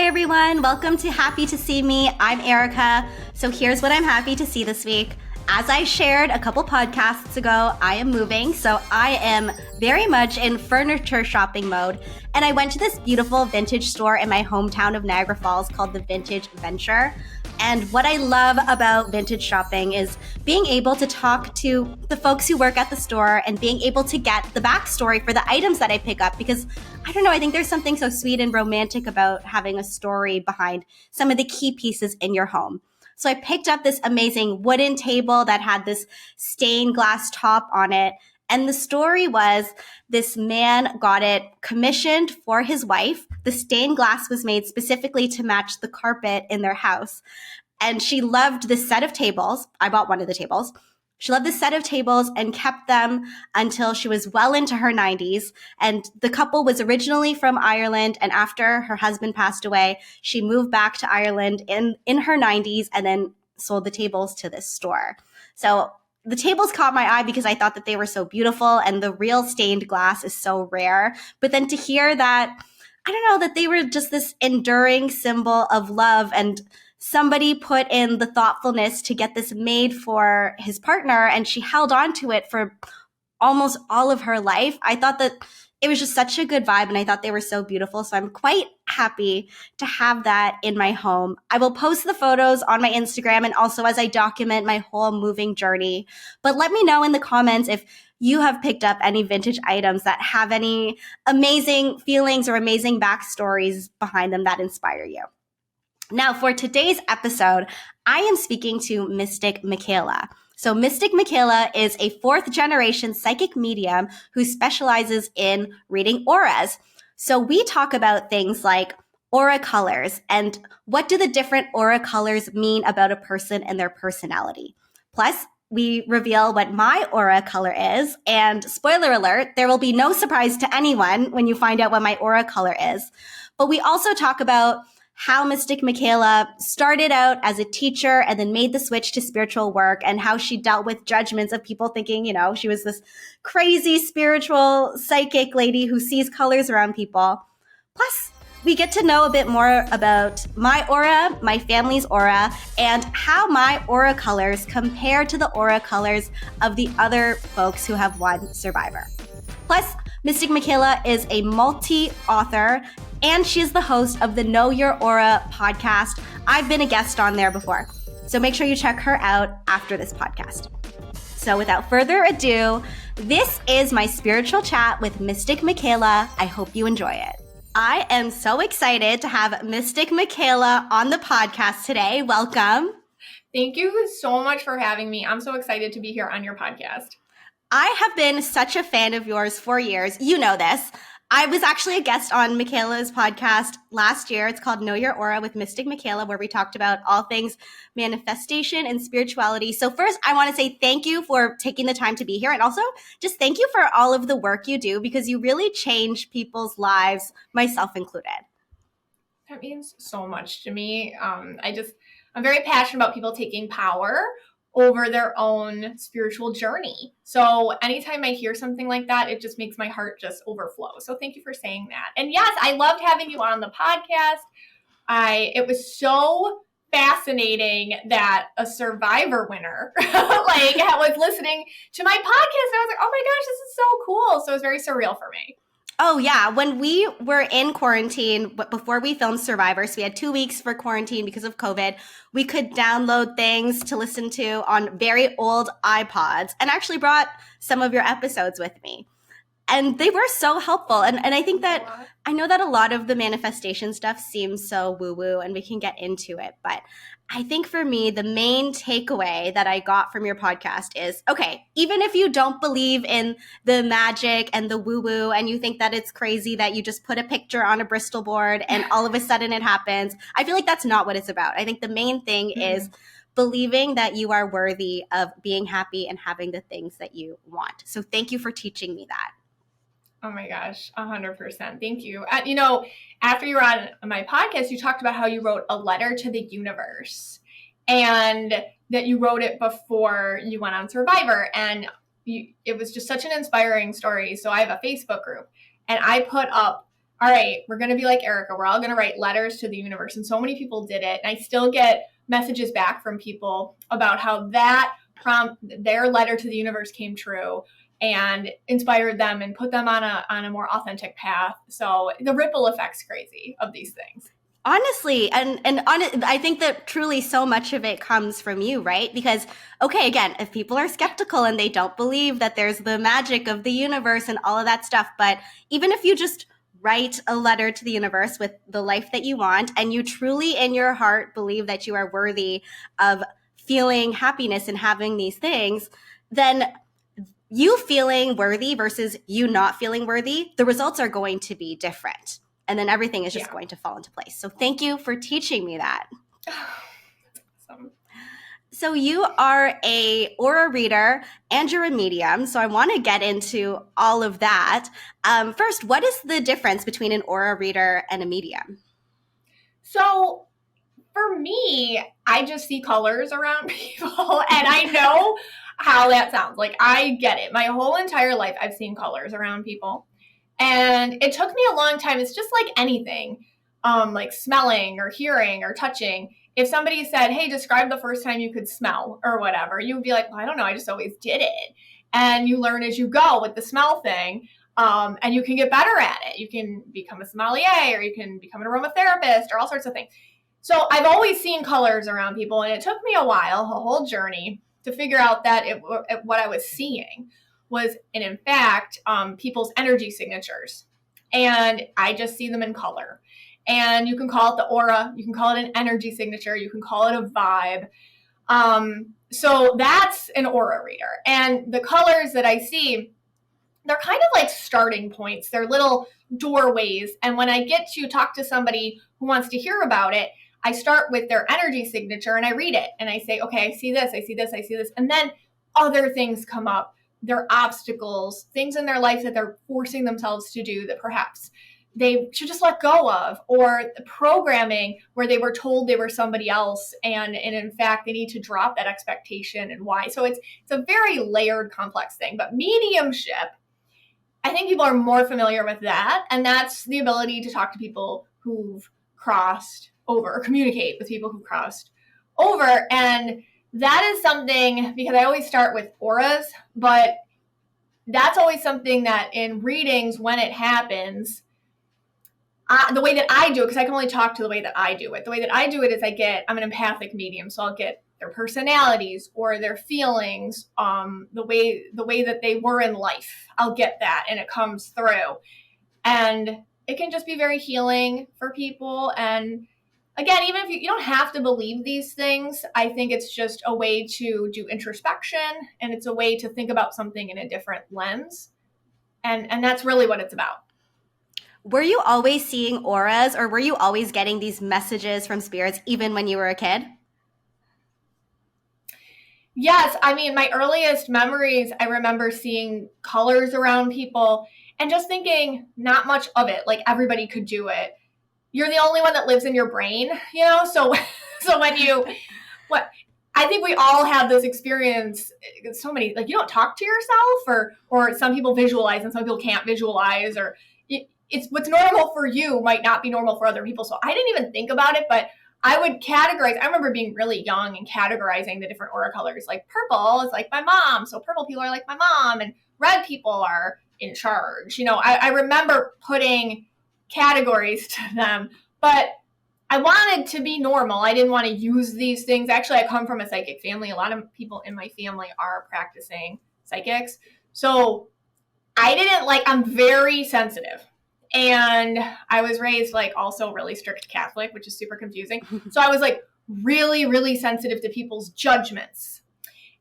everyone. Welcome to Happy to See Me. I'm Erika. So here's what I'm happy to see this week. As I shared a couple podcasts ago, I am moving, so I am very much in furniture shopping mode. And I went to this beautiful vintage store in my hometown of Niagara Falls called the Vintage Venture. And what I love about vintage shopping is being able to talk to the folks who work at the store and being able to get the backstory for the items that I pick up. Because I don't know, I think there's something so sweet and romantic about having a story behind some of the key pieces in your home. So I picked up this amazing wooden table that had this stained glass top on it. And the story was this man got it commissioned for his wife. The stained glass was made specifically to match the carpet in their house. And she loved this set of tables. I bought one of the tables. She loved this set of tables and kept them until she was well into her 90s. And the couple was originally from Ireland. And after her husband passed away, she moved back to Ireland in her 90s and then sold the tables to this store. So the tables caught my eye because I thought that they were so beautiful and the real stained glass is so rare. But then to hear that, I don't know, that they were just this enduring symbol of love and somebody put in the thoughtfulness to get this made for his partner and she held on to it for almost all of her life. I thought that it was just such a good vibe and I thought they were so beautiful. So I'm quite happy to have that in my home. I will post the photos on my Instagram and also as I document my whole moving journey. But let me know in the comments if you have picked up any vintage items that have any amazing feelings or amazing backstories behind them that inspire you. Now, for today's episode, I am speaking to Mystic Michaela. So Mystic Michaela is a fourth-generation psychic medium who specializes in reading auras. So we talk about things like aura colors and what do the different aura colors mean about a person and their personality. Plus, we reveal what my aura color is. And spoiler alert, there will be no surprise to anyone when you find out what my aura color is. But we also talk about how Mystic Michaela started out as a teacher and then made the switch to spiritual work and how she dealt with judgments of people thinking, she was this crazy spiritual psychic lady who sees colors around people. Plus, we get to know a bit more about my aura, my family's aura, and how my aura colors compare to the aura colors of the other folks who have won Survivor. Plus, Mystic Michaela is a multi-author and she is the host of the Know Your Aura podcast. I've been a guest on there before, so make sure you check her out after this podcast. So without further ado, this is my spiritual chat with Mystic Michaela. I hope you enjoy it. I am so excited to have Mystic Michaela on the podcast today. Welcome. Thank you so much for having me. I'm so excited to be here on your podcast. I have been such a fan of yours for years. You know this. I was actually a guest on Michaela's podcast last year. It's called Know Your Aura with Mystic Michaela, where we talked about all things manifestation and spirituality. So first, I want to say thank you for taking the time to be here. And also just thank you for all of the work you do because you really change people's lives, myself included. That means so much to me. I'm very passionate about people taking power over their own spiritual journey. So anytime I hear something like that, it just makes my heart just overflow. So thank you for saying that. And yes, I loved having you on the podcast. It was so fascinating that a Survivor winner was listening to my podcast. And I was like, oh my gosh, this is so cool. So it was very surreal for me. Oh, yeah. When we were in quarantine, before we filmed Survivor, so we had 2 weeks for quarantine because of COVID, we could download things to listen to on very old iPods and actually brought some of your episodes with me. And they were so helpful. And I think that I know that a lot of the manifestation stuff seems so woo-woo and we can get into it. But I think for me, the main takeaway that I got from your podcast is, okay, even if you don't believe in the magic and the woo-woo and you think that it's crazy that you just put a picture on a Bristol board and all of a sudden it happens, I feel like that's not what it's about. I think the main thing is believing that you are worthy of being happy and having the things that you want. So thank you for teaching me that. Oh my gosh, 100%. Thank you. After you were on my podcast, you talked about how you wrote a letter to the universe and that you wrote it before you went on Survivor. And it was just such an inspiring story. So I have a Facebook group and I put up all right, we're going to be like Erika. We're all going to write letters to the universe. And so many people did it. And I still get messages back from people about how that prompt, their letter to the universe came true and inspired them and put them on a more authentic path. So the ripple effect's crazy of these things. Honestly, I think that truly so much of it comes from you, right? Because, okay, again, if people are skeptical and they don't believe that there's the magic of the universe and all of that stuff, but even if you just write a letter to the universe with the life that you want, and you truly in your heart believe that you are worthy of feeling happiness and having these things, then you feeling worthy versus you not feeling worthy, the results are going to be different. And then everything is just going to fall into place. So thank you for teaching me that. Awesome. So you are a aura reader and you're a medium. So I want to get into all of that. First, what is the difference between an aura reader and a medium? So for me, I just see colors around people, and I know how that sounds. Like, I get it. My whole entire life, I've seen colors around people. And it took me a long time. It's just like anything, like smelling or hearing or touching. If somebody said, hey, describe the first time you could smell or whatever, you would be like, well, I don't know. I just always did it. And you learn as you go with the smell thing. And you can get better at it. You can become a sommelier, or you can become an aromatherapist, or all sorts of things. So I've always seen colors around people. And it took me a while, a whole journey, to figure out that what I was seeing was, and in fact, people's energy signatures. And I just see them in color. And you can call it the aura, you can call it an energy signature, you can call it a vibe. So that's an aura reader. And the colors that I see, they're kind of like starting points. They're little doorways. And when I get to talk to somebody who wants to hear about it, I start with their energy signature and I read it. And I say, okay, I see this, I see this, I see this. And then other things come up. Their obstacles, things in their life that they're forcing themselves to do that perhaps they should just let go of, or programming where they were told they were somebody else and in fact they need to drop that expectation and why. So it's a very layered, complex thing. But mediumship, I think people are more familiar with that, and that's the ability to talk to people who've crossed over, or communicate with people who've crossed over. And that is something, because I always start with auras, but that's always something that in readings, when it happens, the way that I do it, because I can only talk to the way that I do it. The way that I do it is I'm an empathic medium, so I'll get their personalities or their feelings, the way that they were in life. I'll get that, and it comes through. And it can just be very healing for people. And again, even if you don't have to believe these things, I think it's just a way to do introspection, and it's a way to think about something in a different lens. And that's really what it's about. Were you always seeing auras, or were you always getting these messages from spirits even when you were a kid? Yes. I mean, my earliest memories, I remember seeing colors around people and just thinking not much of it. Like, everybody could do it. You're the only one that lives in your brain, So when I think we all have this experience. So many, like, you don't talk to yourself, or some people visualize and some people can't visualize, or it's what's normal for you might not be normal for other people. So I didn't even think about it, but I would categorize. I remember being really young and categorizing the different aura colors. Like, purple is like my mom, so purple people are like my mom, and red people are in charge. I remember putting categories to them, but I wanted to be normal. I didn't want to use these things. Actually, I come from a psychic family. A lot of people in my family are practicing psychics. So I'm very sensitive. And I was raised also really strict Catholic, which is super confusing. So I was really, really sensitive to people's judgments.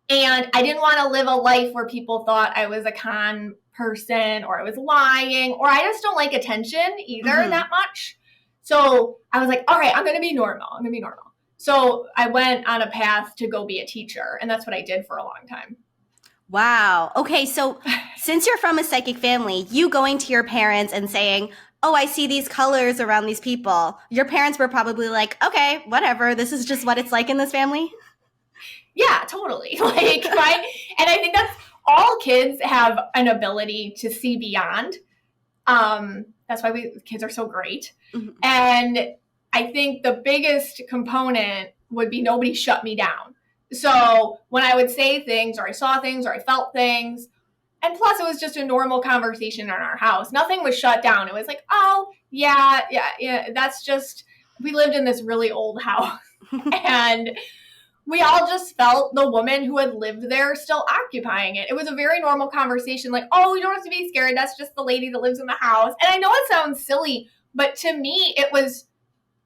And I didn't want to live a life where people thought I was a con person, or I was lying, or I just don't like attention either that much. So I was like, all right, I'm going to be normal. So I went on a path to go be a teacher, and that's what I did for a long time. Wow. Okay, so since you're from a psychic family, you going to your parents and saying, oh, I see these colors around these people, your parents were probably like, okay, whatever, this is just what it's like in this family? Yeah, totally. And I think that's all kids have an ability to see beyond. That's why kids are so great. Mm-hmm. And I think the biggest component would be nobody shut me down. So when I would say things or I saw things or I felt things, and plus it was just a normal conversation in our house. Nothing was shut down. It was like, oh, yeah, that's just, we lived in this really old house. And we all just felt the woman who had lived there still occupying it. It was a very normal conversation, like, oh, you don't have to be scared. That's just the lady that lives in the house. And I know it sounds silly, but to me, it was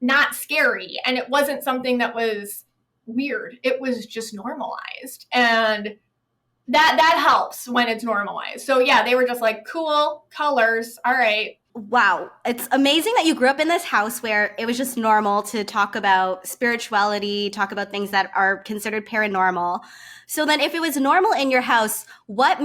not scary. And it wasn't something that was weird. It was just normalized. And that helps when it's normalized. So yeah, they were just like, cool, colors, all right. Wow. It's amazing that you grew up in this house where it was just normal to talk about spirituality, talk about things that are considered paranormal. So then if it was normal in your house, what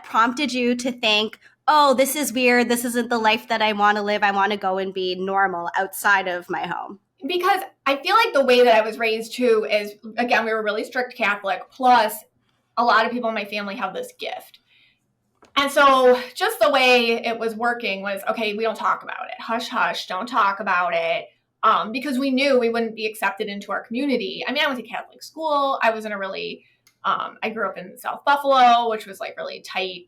prompted you to think, oh, this is weird. This isn't the life that I want to live. I want to go and be normal outside of my home? Because I feel like the way that I was raised too is, again, we were really strict Catholic, plus a lot of people in my family have this gift. And so just the way it was working was, okay, we don't talk about it. Hush, hush, don't talk about it. Because we knew we wouldn't be accepted into our community. I mean, I went to Catholic school. I was in a really, I grew up in South Buffalo, which was like really tight,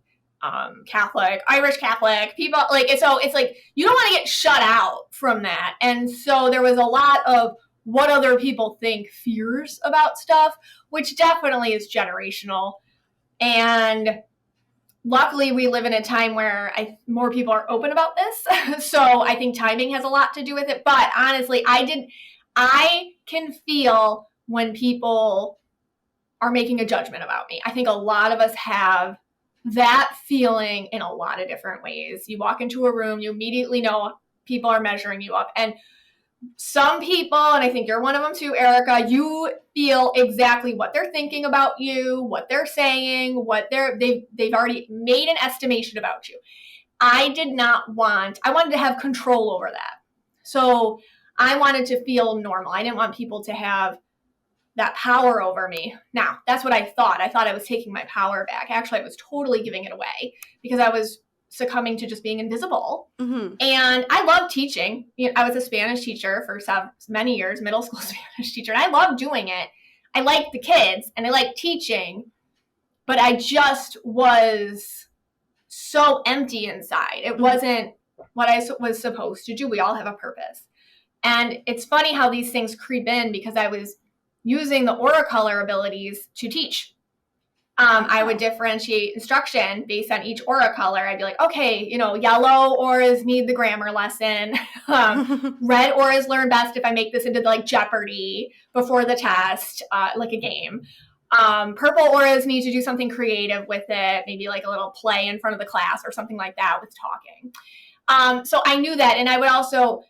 Catholic, Irish Catholic people. Like, so it's like, you don't want to get shut out from that. And so there was a lot of what other people think fears about stuff, which definitely is generational. And luckily, we live in a time where more people are open about this. So I think timing has a lot to do with it. But honestly, I can feel when people are making a judgment about me. I think a lot of us have that feeling in a lot of different ways. You walk into a room, you immediately know people are measuring you up. And some people, and I think you're one of them too, Erika, you feel exactly what they're thinking about you, what they're saying, what they've already made an estimation about you. I wanted to have control over that. So I wanted to feel normal. I didn't want people to have that power over me. Now, that's what I thought. I thought I was taking my power back. Actually, I was totally giving it away because I was succumbing to just being invisible. Mm-hmm. And I love teaching. I was a Spanish teacher for many years, middle school Spanish teacher, and I loved doing it. I liked the kids and I liked teaching, but I just was so empty inside. It wasn't what I was supposed to do. We all have a purpose. And it's funny how these things creep in because I was using the aura color abilities to teach. I would differentiate instruction based on each aura color. I'd be like, okay, yellow auras need the grammar lesson. Red auras learn best if I make this into like Jeopardy before the test, like a game. Purple auras need to do something creative with it, maybe like a little play in front of the class or something like that with talking. So I knew that. And I would also,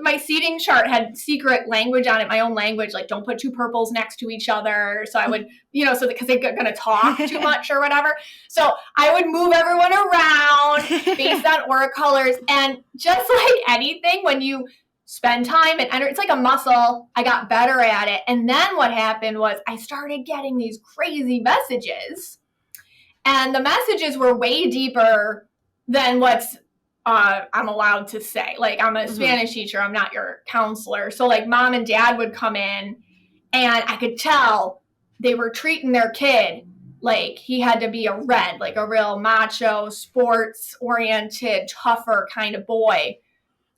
my seating chart had secret language on it, my own language, like don't put two purples next to each other. So I would, because they're going to talk too much or whatever. So I would move everyone around based on aura colors. And just like anything, when you spend time and it's like a muscle, I got better at it. And then what happened was I started getting these crazy messages. And the messages were way deeper than what's I'm allowed to say. Like, I'm a Spanish teacher. I'm not your counselor. So like mom and dad would come in and I could tell they were treating their kid like he had to be a red, like a real macho, sports oriented, tougher kind of boy.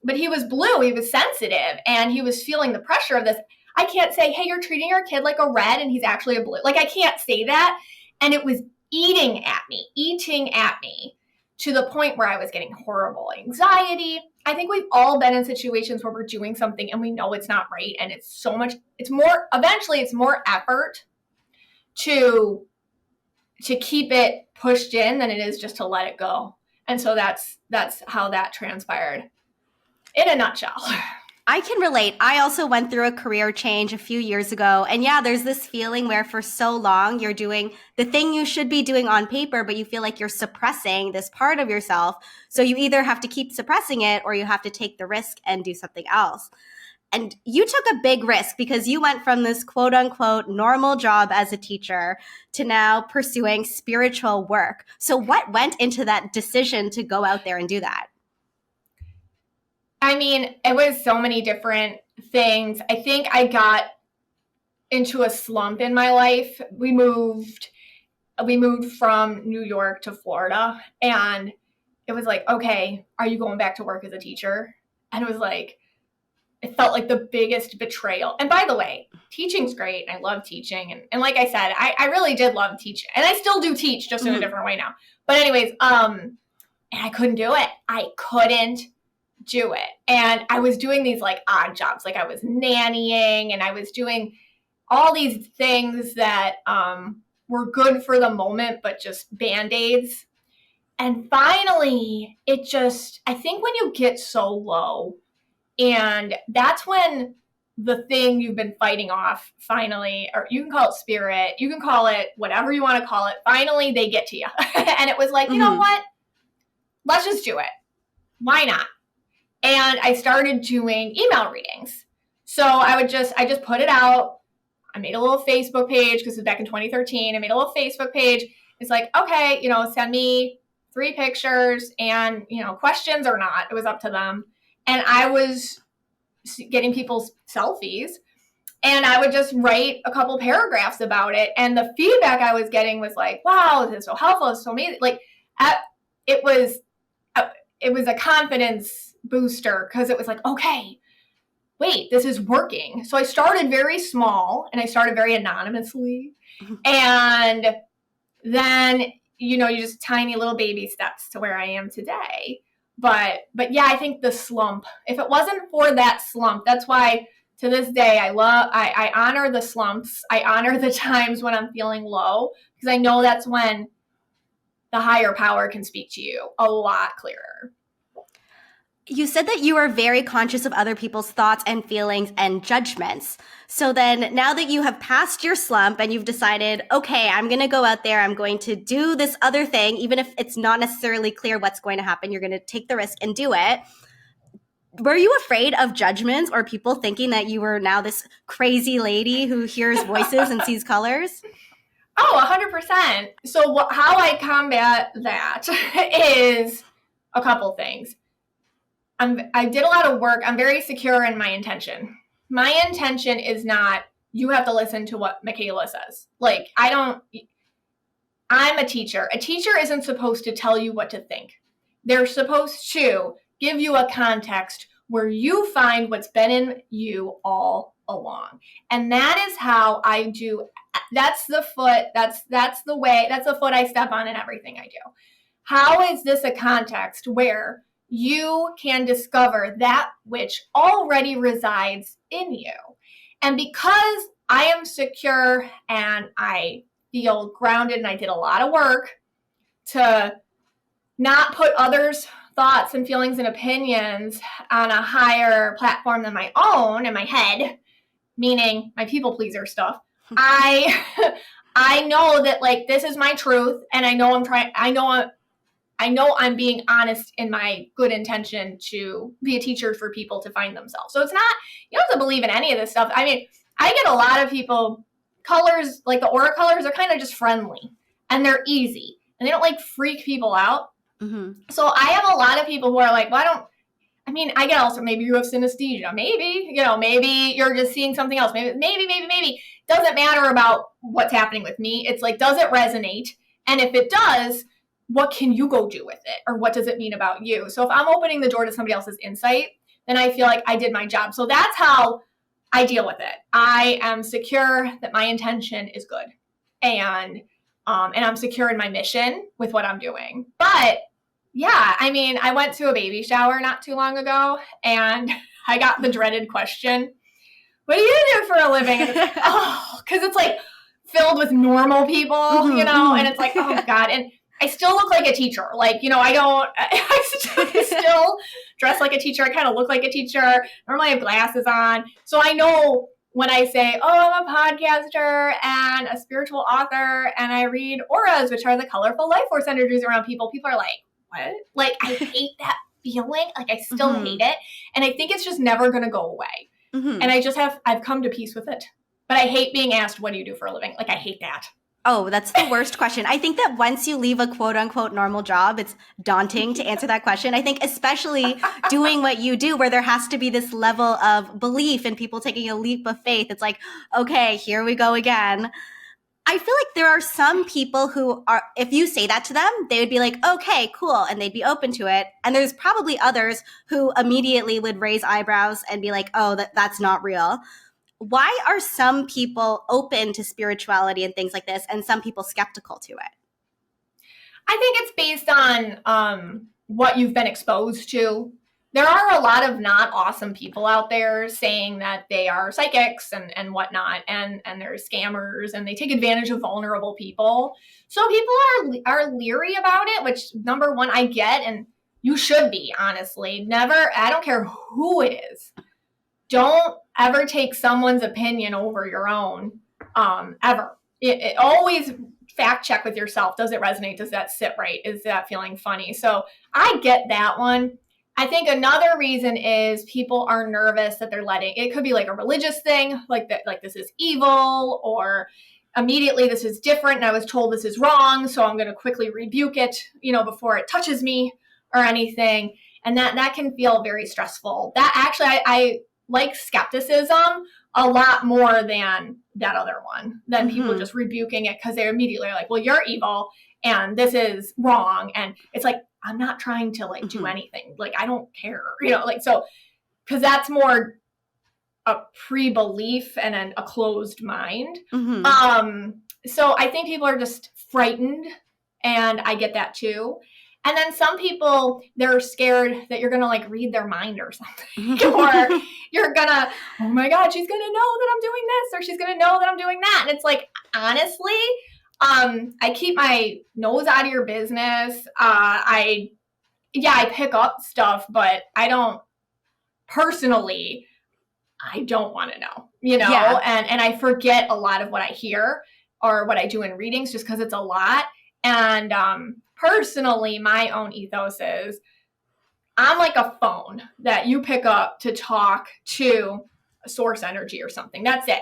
But he was blue. He was sensitive and he was feeling the pressure of this. I can't say, hey, you're treating your kid like a red and he's actually a blue. Like, I can't say that. And it was eating at me to the point where I was getting horrible anxiety. I think we've all been in situations where we're doing something and we know it's not right. And it's more effort to keep it pushed in than it is just to let it go. And so that's how that transpired in a nutshell. I can relate. I also went through a career change a few years ago. And yeah, there's this feeling where for so long you're doing the thing you should be doing on paper, but you feel like you're suppressing this part of yourself. So you either have to keep suppressing it or you have to take the risk and do something else. And you took a big risk because you went from this quote unquote normal job as a teacher to now pursuing spiritual work. So what went into that decision to go out there and do that? I mean, it was so many different things. I think I got into a slump in my life. We moved from New York to Florida, and it was like, okay, are you going back to work as a teacher? And it was like, it felt like the biggest betrayal. And by the way, teaching's great. I love teaching. And like I said, I really did love teaching. And I still do teach, just in a different way now. But anyways, and I couldn't do it. I couldn't do it. And I was doing these like odd jobs. Like I was nannying, and I was doing all these things that were good for the moment, but just Band-Aids. And finally, I think when you get so low, and that's when the thing you've been fighting off finally, or you can call it spirit, you can call it whatever you want to call it, finally they get to you. And it was like, you know what? Let's just do it. Why not? And I started doing email readings. So I just put it out. I made a little Facebook page because it was back in 2013. I made a little Facebook page. It's like, okay, send me 3 pictures and, questions or not. It was up to them. And I was getting people's selfies, and I would just write a couple paragraphs about it. And the feedback I was getting was like, wow, this is so helpful. It's so amazing. Like it was a confidence booster, because it was like, okay, wait, this is working. So I started very small, and I started very anonymously. And then, you just tiny little baby steps to where I am today. But yeah, I think the slump, if it wasn't for that slump, that's why to this day, I honor the slumps. I honor the times when I'm feeling low, because I know that's when the higher power can speak to you a lot clearer. You said that you are very conscious of other people's thoughts and feelings and judgments. So then now that you have passed your slump and you've decided, okay, I'm going to go out there, I'm going to do this other thing, even if it's not necessarily clear what's going to happen, you're going to take the risk and do it. Were you afraid of judgments or people thinking that you were now this crazy lady who hears voices and sees colors? Oh, 100%. So how I combat that is a couple things. I did a lot of work. I'm very secure in my intention. My intention is not, you have to listen to what Michaela says. Like, I'm a teacher. A teacher isn't supposed to tell you what to think. They're supposed to give you a context where you find what's been in you all along. And that is how I do. That's the foot. That's the way. That's the foot I step on in everything I do. How is this a context where you can discover that which already resides in you? And because I am secure and I feel grounded, and I did a lot of work to not put others' thoughts and feelings and opinions on a higher platform than my own in my head, meaning my people pleaser stuff, I know that, like, this is my truth, and I know I'm being honest in my good intention to be a teacher for people to find themselves. So it's not, you don't have to believe in any of this stuff. I mean, I get a lot of people, colors, like the aura colors, are kind of just friendly, and they're easy, and they don't like freak people out. So I have a lot of people who are like, well, I get also, maybe you have synesthesia. Maybe, maybe you're just seeing something else. Maybe. Doesn't matter about what's happening with me. It's like, does it resonate? And if it does, what can you go do with it? Or what does it mean about you? So if I'm opening the door to somebody else's insight, then I feel like I did my job. So that's how I deal with it. I am secure that my intention is good. And I'm secure in my mission with what I'm doing. But yeah, I went to a baby shower not too long ago, and I got the dreaded question, what do you do for a living? And it's like, because it's like filled with normal people, and it's like, oh God. And I still look like a teacher. Like, I still dress like a teacher. I kind of look like a teacher. Normally I have glasses on. So I know when I say, I'm a podcaster and a spiritual author, and I read auras, which are the colorful life force energies around people, people are like, what? Like, I hate that feeling. Like, I still hate it. And I think it's just never going to go away. Mm-hmm. And I've come to peace with it. But I hate being asked, what do you do for a living? Like, I hate that. Oh, that's the worst question. I think that once you leave a quote unquote normal job, it's daunting to answer that question. I think especially doing what you do, where there has to be this level of belief and people taking a leap of faith. It's like, okay, here we go again. I feel like there are some people who are, if you say that to them, they would be like, okay, cool. And they'd be open to it. And there's probably others who immediately would raise eyebrows and be like, oh, that's not real. Why are some people open to spirituality and things like this and some people skeptical to it? I think it's based on what you've been exposed to. There are a lot of not awesome people out there saying that they are psychics and whatnot, and they're scammers and they take advantage of vulnerable people. So people are leery about it, which number one, I get, and you should be, honestly. Never, I don't care who it is. Don't ever take someone's opinion over your own, ever. It always fact check with yourself. Does it resonate? Does that sit right? Is that feeling funny? So I get that one. I think another reason is people are nervous that they're it could be like a religious thing, like that, like this is evil, or immediately this is different and I was told this is wrong, so I'm going to quickly rebuke it, before it touches me or anything. And that can feel very stressful. That actually, I like skepticism a lot more than that other one, than people just rebuking it because they're immediately like, well, you're evil and this is wrong. And it's like, I'm not trying to do anything. Like, I don't care, so, because that's more a pre-belief and a closed mind. So I think people are just frightened, and I get that too. And then some people, they're scared that you're going to read their mind or something, or you're going to, oh my God, she's going to know that I'm doing this, or she's going to know that I'm doing that. And it's like, honestly, I keep my nose out of your business. I pick up stuff, but I don't personally, I don't want to know, Yeah. and I forget a lot of what I hear or what I do in readings just because it's a lot. And, personally, my own ethos is I'm like a phone that you pick up to talk to a source energy or something. That's it.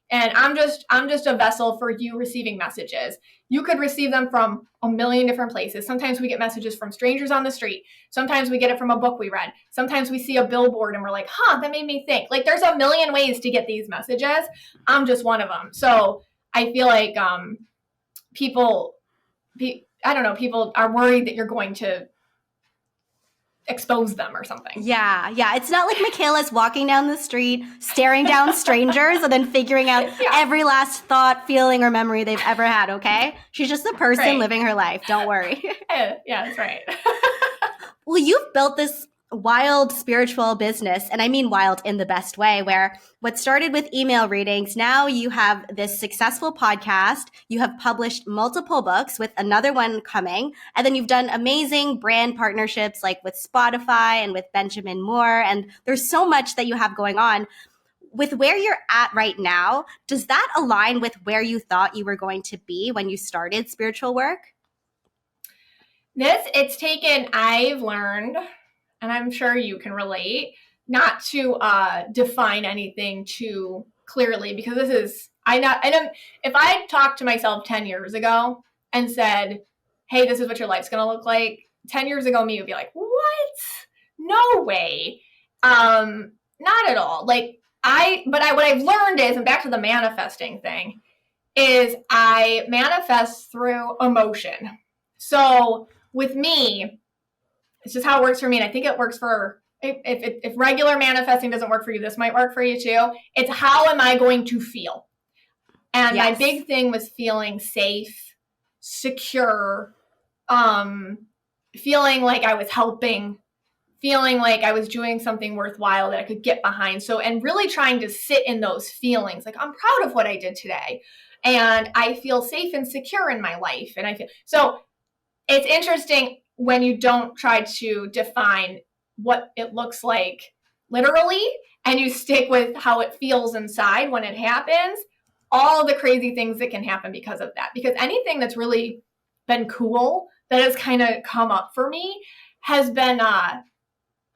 And I'm just a vessel for you receiving messages. You could receive them from a million different places. Sometimes we get messages from strangers on the street. Sometimes we get it from a book we read. Sometimes we see a billboard and we're like, that made me think. There's a million ways to get these messages. I'm just one of them. So I feel like people are worried that you're going to expose them or something. Yeah. It's not like Michaela's walking down the street, staring down strangers, and then figuring out every last thought, feeling, or memory they've ever had, okay? She's just a person living her life. Don't worry. Yeah, that's right. Well, you've built this wild spiritual business, and I mean wild in the best way, where what started with email readings, now you have this successful podcast, you have published multiple books with another one coming, and then you've done amazing brand partnerships like with Spotify and with Benjamin Moore, and there's so much that you have going on. With where you're at right now, does that align with where you thought you were going to be when you started spiritual work? I've learned, and I'm sure you can relate, not to define anything too clearly, because if I talked to myself 10 years ago and said, hey, this is what your life's going to look like, 10 years ago, me would be like, what? No way. Not at all. What I've learned is, and back to the manifesting thing, is I manifest through emotion. So with me, it's just how it works for me. And I think it works for, if regular manifesting doesn't work for you, this might work for you too. It's how am I going to feel? And my big thing was feeling safe, secure, feeling like I was helping, feeling like I was doing something worthwhile that I could get behind. So, and really trying to sit in those feelings. Like, I'm proud of what I did today. And I feel safe and secure in my life. And so it's interesting when you don't try to define what it looks like literally, and you stick with how it feels inside when it happens, all the crazy things that can happen because of that. Because anything that's really been cool that has kind of come up for me has been out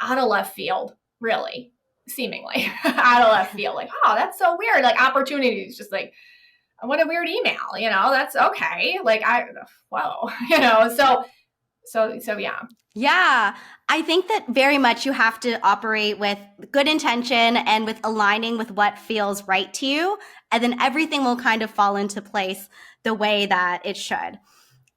of left field, really. seemingly out of left field. Like, oh, that's so weird. Like opportunities, just like, what a weird email, that's okay. Like whoa, so yeah. Yeah, I think that very much you have to operate with good intention and with aligning with what feels right to you. And then everything will kind of fall into place the way that it should.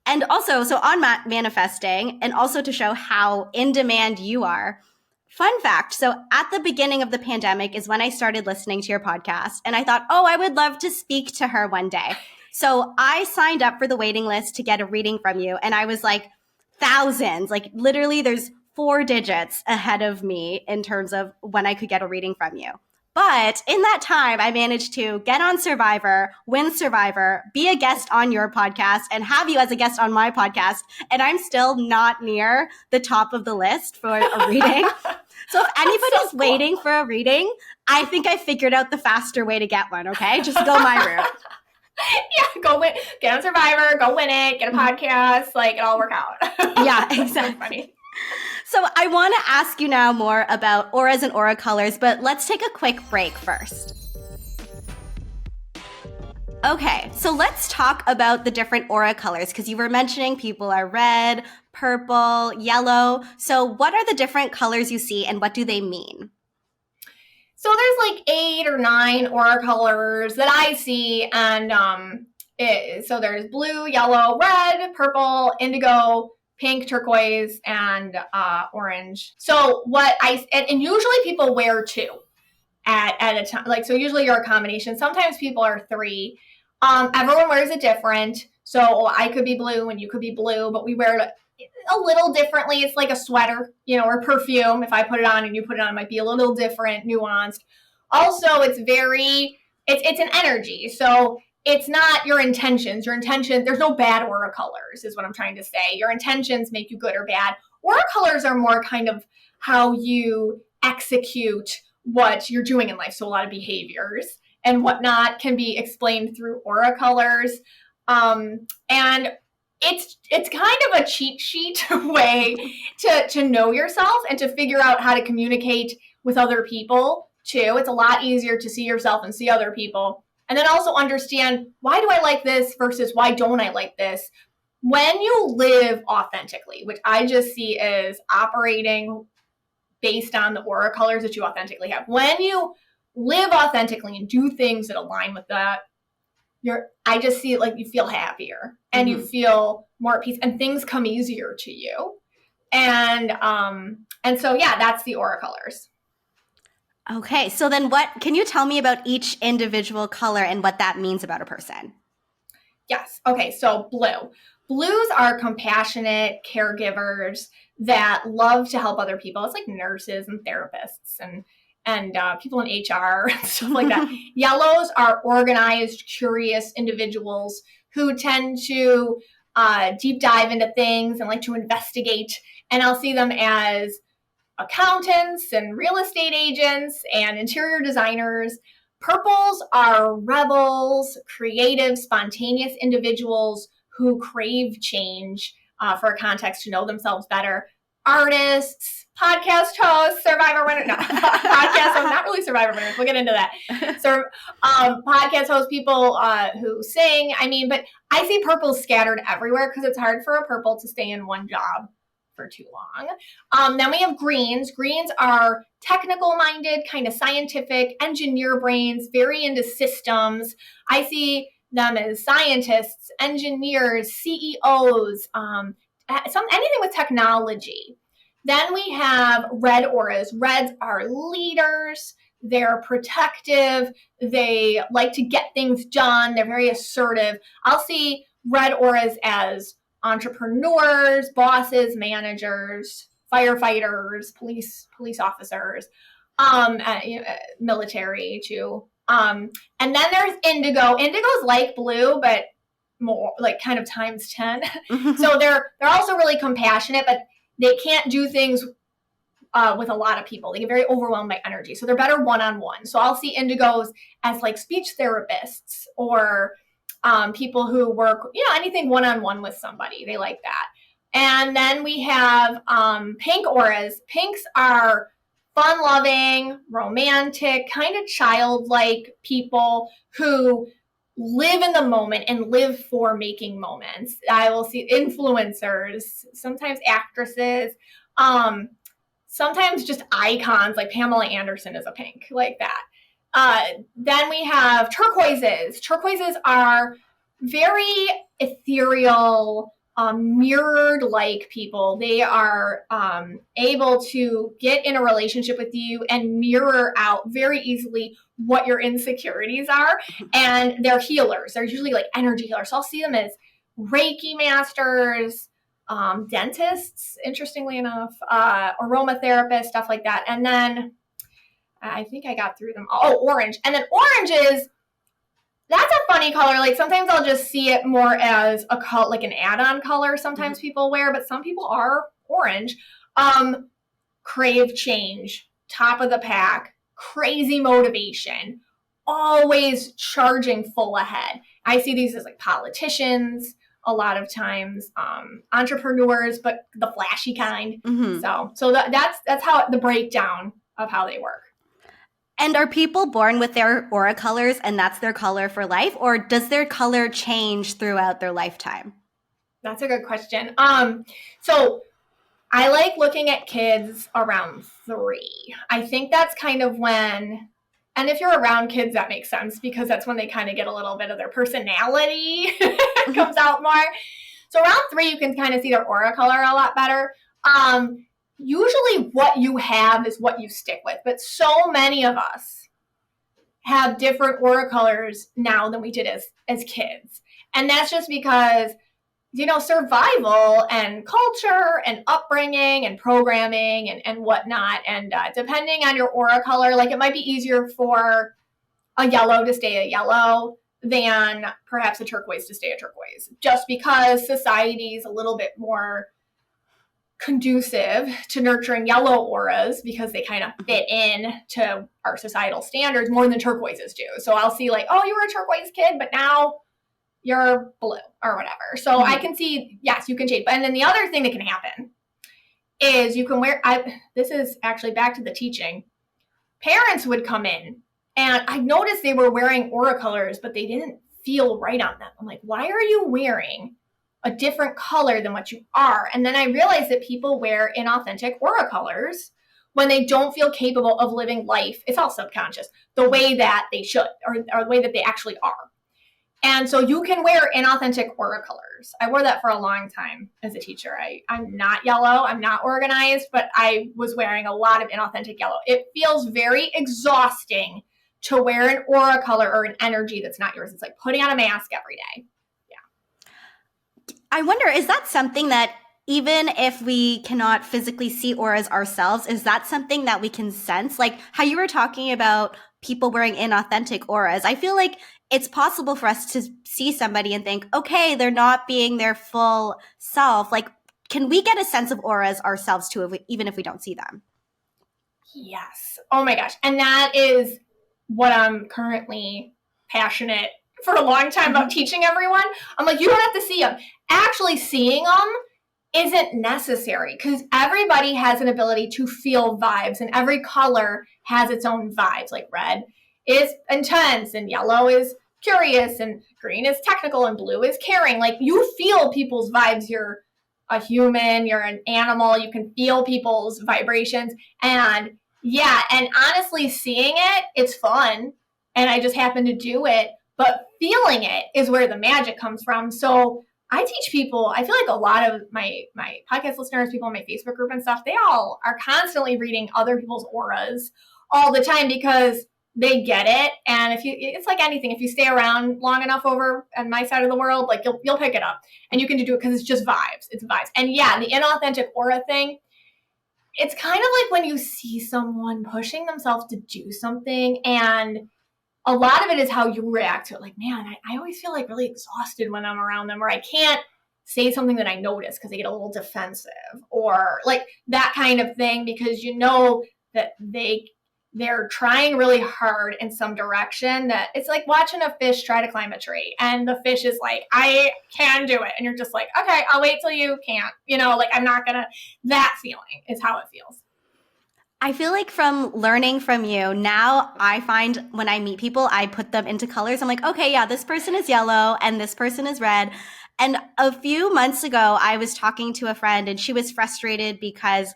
And also, so on manifesting, and also to show how in demand you are. Fun fact. So at the beginning of the pandemic is when I started listening to your podcast. And I thought, oh, I would love to speak to her one day. So I signed up for the waiting list to get a reading from you. And I was like, thousands, like literally there's 4 digits ahead of me in terms of when I could get a reading from you. But in that time, I managed to get on Survivor, win Survivor, be a guest on your podcast, and have you as a guest on my podcast. And I'm still not near the top of the list for a reading. So if anybody's waiting for a reading, I think I figured out the faster way to get one, okay? Just go my route. Yeah, go win, get on Survivor, go win it, get a podcast, like it'll all work out. Yeah, exactly. Funny. So I want to ask you now more about auras and aura colors, but let's take a quick break first. Okay, so let's talk about the different aura colors because you were mentioning people are red, purple, yellow. So what are the different colors you see and what do they mean? So there's like 8 or 9 aura colors that I see, and so there's blue, yellow, red, purple, indigo, pink, turquoise, and orange. So and usually people wear 2 at a time. Like, so usually you're a combination. Sometimes people are 3. Everyone wears it different. So I could be blue and you could be blue, but we wear it a little differently. It's like a sweater, or perfume. If I put it on and you put it on, it might be a little different, nuanced. Also, it's an energy. So it's not your intentions. Your intention, there's no bad aura colors is what I'm trying to say. Your intentions make you good or bad. Aura colors are more kind of how you execute what you're doing in life. So a lot of behaviors and whatnot can be explained through aura colors. And it's kind of a cheat sheet way to know yourself and to figure out how to communicate with other people too. It's a lot easier to see yourself and see other people. And then also understand, why do I like this versus why don't I like this? When you live authentically, which I just see as operating based on the aura colors that you authentically have. When you live authentically and do things that align with that, I just see it like you feel happier and you feel more at peace and things come easier to you. And so, yeah, that's the aura colors. Okay. So then can you tell me about each individual color and what that means about a person? Yes. Okay. So blue. Blues are compassionate caregivers that love to help other people. It's like nurses and therapists and people in HR and stuff like that. Yellows are organized, curious individuals who tend to deep dive into things and like to investigate. And I'll see them as accountants and real estate agents and interior designers. Purples are rebels, creative, spontaneous individuals who crave change for a context to know themselves better. Artists, podcast hosts, Survivor winners. No, podcast hosts, not really Survivor winners. We'll get into that. So, podcast hosts, people who sing. But I see purples scattered everywhere because it's hard for a purple to stay in one job for too long. Then we have greens. Greens are technical-minded, kind of scientific, engineer brains, very into systems. I see them as scientists, engineers, CEOs, anything with technology. Then we have red auras. Reds are leaders. They're protective. They like to get things done. They're very assertive. I'll see red auras as entrepreneurs, bosses, managers, firefighters, police officers, military too. And then there's indigo. Indigo's like blue, but more like kind of times 10. So they're also really compassionate, but they can't do things with a lot of people. They get very overwhelmed by energy. So they're better one-on-one. So I'll see indigos as like speech therapists or people who work, anything one-on-one with somebody. They like that. And then we have pink auras. Pinks are fun-loving, romantic, kind of childlike people who live in the moment and live for making moments. I will see influencers, sometimes actresses, sometimes just icons like Pamela Anderson is a pink, like that. Then we have turquoises. Turquoises are very ethereal, mirrored-like people. They are able to get in a relationship with you and mirror out very easily what your insecurities are. And they're healers. They're usually like energy healers. So I'll see them as Reiki masters, dentists, interestingly enough, aromatherapists, stuff like that. And then I think I got through them all. Oh, orange. And then orange is, that's a funny color. Like sometimes I'll just see it more as a color, like an add-on color sometimes people wear, but some people are orange. Crave change, top of the pack, crazy motivation, always charging full ahead. I see these as like politicians, a lot of times entrepreneurs, but the flashy kind. So that's how the breakdown of how they work. And are people born with their aura colors and that's their color for life, or does their color change throughout their lifetime? That's a good question. So I like looking at kids around 3. I think that's kind of when, and if you're around kids, that makes sense because that's when they kind of get a little bit of their personality comes out more. So around 3, you can kind of see their aura color a lot better. Usually what you have is what you stick with, but so many of us have different aura colors now than we did as kids. And that's just because, you know, survival and culture and upbringing and programming and whatnot. And depending on your aura color, like it might be easier for a yellow to stay a yellow than perhaps a turquoise to stay a turquoise, just because society is a little bit more conducive to nurturing yellow auras because they kind of fit in to our societal standards more than turquoises do. So I'll see like, oh, you were a turquoise kid, but now you're blue or whatever. So I can see, yes, you can change. And then the other thing that can happen is you can wear, this is actually back to the teaching. Parents would come in and I noticed they were wearing aura colors, but they didn't feel right on them. I'm like, why are you wearing a different color than what you are? And then I realized that people wear inauthentic aura colors when they don't feel capable of living life. It's all subconscious, the way that they should, or the way that they actually are. And so you can wear inauthentic aura colors. I wore that for a long time as a teacher. I'm not yellow, I'm not organized, but I was wearing a lot of inauthentic yellow. It feels very exhausting to wear an aura color or an energy that's not yours. It's like putting on a mask every day. I wonder, is that something that even if we cannot physically see auras ourselves, is that something that we can sense? Like how you were talking about people wearing inauthentic auras. I feel like it's possible for us to see somebody and think, okay, they're not being their full self. Like, can we get a sense of auras ourselves too, even if we don't see them? Yes. Oh my gosh. And that is what I'm currently passionate for a long time about teaching everyone. I'm like, you don't have to see them. Actually seeing them isn't necessary because everybody has an ability to feel vibes and every color has its own vibes. Like red is intense and yellow is curious and green is technical and blue is caring. Like you feel people's vibes. You're a human, you're an animal, you can feel people's vibrations. And yeah, and honestly seeing it, it's fun. And I just happen to do it. But feeling it is where the magic comes from. So I teach people, I feel like a lot of my podcast listeners, people in my Facebook group and stuff, they all are constantly reading other people's auras all the time because they get it. And it's like anything, if you stay around long enough over on my side of the world, like you'll pick it up and you can do it because it's just vibes. It's vibes. And yeah, the inauthentic aura thing, it's kind of like when you see someone pushing themselves to do something and a lot of it is how you react to it. Like, man, I always feel like really exhausted when I'm around them, or I can't say something that I notice because they get a little defensive or like that kind of thing because you know that they're trying really hard in some direction that it's like watching a fish try to climb a tree and the fish is like, I can do it. And you're just like, okay, I'll wait till you can't, like I'm not gonna, that feeling is how it feels. I feel like from learning from you, now I find when I meet people, I put them into colors. I'm like, okay, yeah, this person is yellow and this person is red. And a few months ago, I was talking to a friend and she was frustrated because